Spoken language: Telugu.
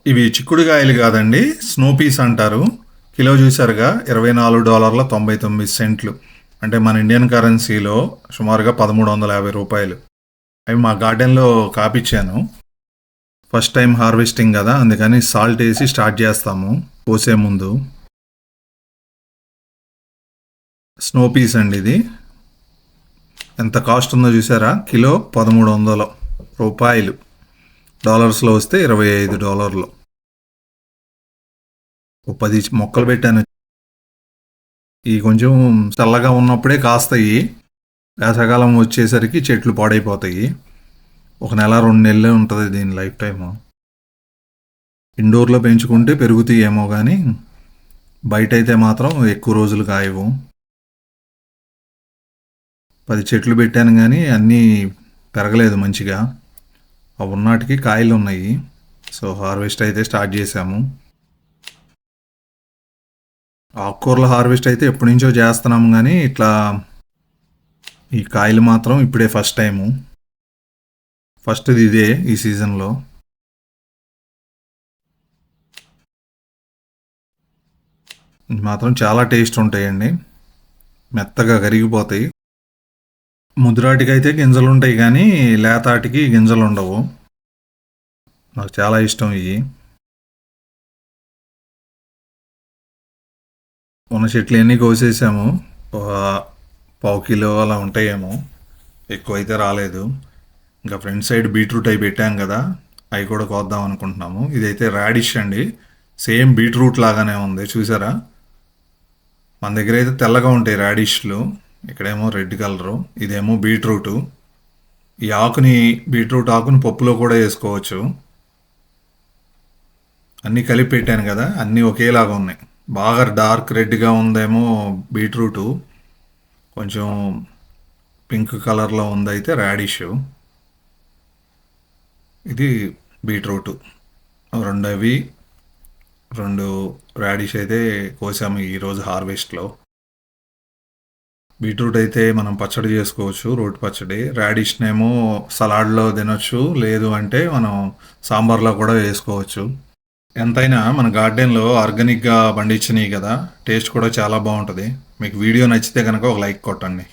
ఇవి చిక్కుడుగాయలు కాదండి, స్నో పీస్ అంటారు. కిలో చూసారుగా, $24.99. అంటే మన ఇండియన్ కరెన్సీలో సుమారుగా రూ. 1350. అవి మా గార్డెన్లో కాపిచ్చాను. ఫస్ట్ టైం హార్వెస్టింగ్ కదా, అందుకని సాల్ట్ వేసి స్టార్ట్ చేస్తాము కోసే ముందు. స్నో పీస్ అండి ఇది. ఎంత కాస్ట్ ఉందో చూసారా, కిలో రూ. 1300. డాలర్స్లో వస్తే $25. ఓ 10 మొక్కలు పెట్టాను. ఇవి కొంచెం చల్లగా ఉన్నప్పుడే కాస్తాయి. వేసవకాలం వచ్చేసరికి చెట్లు పాడైపోతాయి. 1 నెల 2 నెలలే ఉంటుంది దీని లైఫ్ టైము. ఇండోర్లో పెంచుకుంటే పెరుగుతాయి ఏమో కానీ బయట అయితే మాత్రం ఎక్కువ రోజులు కాయవు. 10 చెట్లు పెట్టాను కానీ అన్నీ పెరగలేదు మంచిగా. ఆ ఉన్నాటికి కాయలు ఉన్నాయి. సో హార్వెస్ట్ అయితే స్టార్ట్ చేసాము. ఆకుకూరల హార్వెస్ట్ అయితే ఎప్పటి నుంచో చేస్తున్నాము కానీ ఇట్లా ఈ కాయలు మాత్రం ఇప్పుడే ఫస్ట్ టైము. ఫస్ట్ది ఇదే ఈ సీజన్లో. ఇది మాత్రం చాలా టేస్ట్ ఉంటాయండి, మెత్తగా కరిగిపోతాయి. ముదురాటికైతే గింజలు ఉంటాయి కానీ లేతాటికి గింజలు ఉండవు. నాకు చాలా ఇష్టం ఇవి. ఉన్న చెట్లు అన్నీ కోసేసాము. ఒక 1/4 కిలో అలా ఉంటాయేమో, ఎక్కువైతే రాలేదు. ఇంకా ఫ్రంట్ సైడ్ బీట్రూట్ అవి పెట్టాం కదా, అవి కూడా కోద్దాం అనుకుంటున్నాము. ఇదైతే రాడిష్ అండి, సేమ్ బీట్రూట్ లాగానే ఉంది చూసారా. మన దగ్గర అయితే తెల్లగా ఉంటాయి రాడిష్లు, ఇక్కడేమో రెడ్ కలరు. ఇదేమో బీట్రూటు. ఈ ఆకుని, బీట్రూట్ ఆకుని పప్పులో కూడా వేసుకోవచ్చు. అన్నీ కలిపి పెట్టాను కదా, అన్నీ ఒకేలాగా ఉన్నాయి. బాగా డార్క్ రెడ్గా ఉందేమో బీట్రూటు, కొంచెం పింక్ కలర్లో ఉందైతే రాడిష్. ఇది బీట్రూటు. 2 రాడిష్ అయితే కోసాము ఈరోజు హార్వెస్ట్లో. బీట్రూట్ అయితే మనం పచ్చడి చేసుకోవచ్చు, రోటి పచ్చడి. రాడిష్నేమో సలాడ్లో తినొచ్చు, లేదు అంటే మనం సాంబార్లో కూడా వేసుకోవచ్చు. ఎంతైనా మన గార్డెన్లో ఆర్గానిక్గా పండించినవి కదా, టేస్ట్ కూడా చాలా బాగుంటుంది. మీకు వీడియో నచ్చితే కనుక ఒక లైక్ కొట్టండి.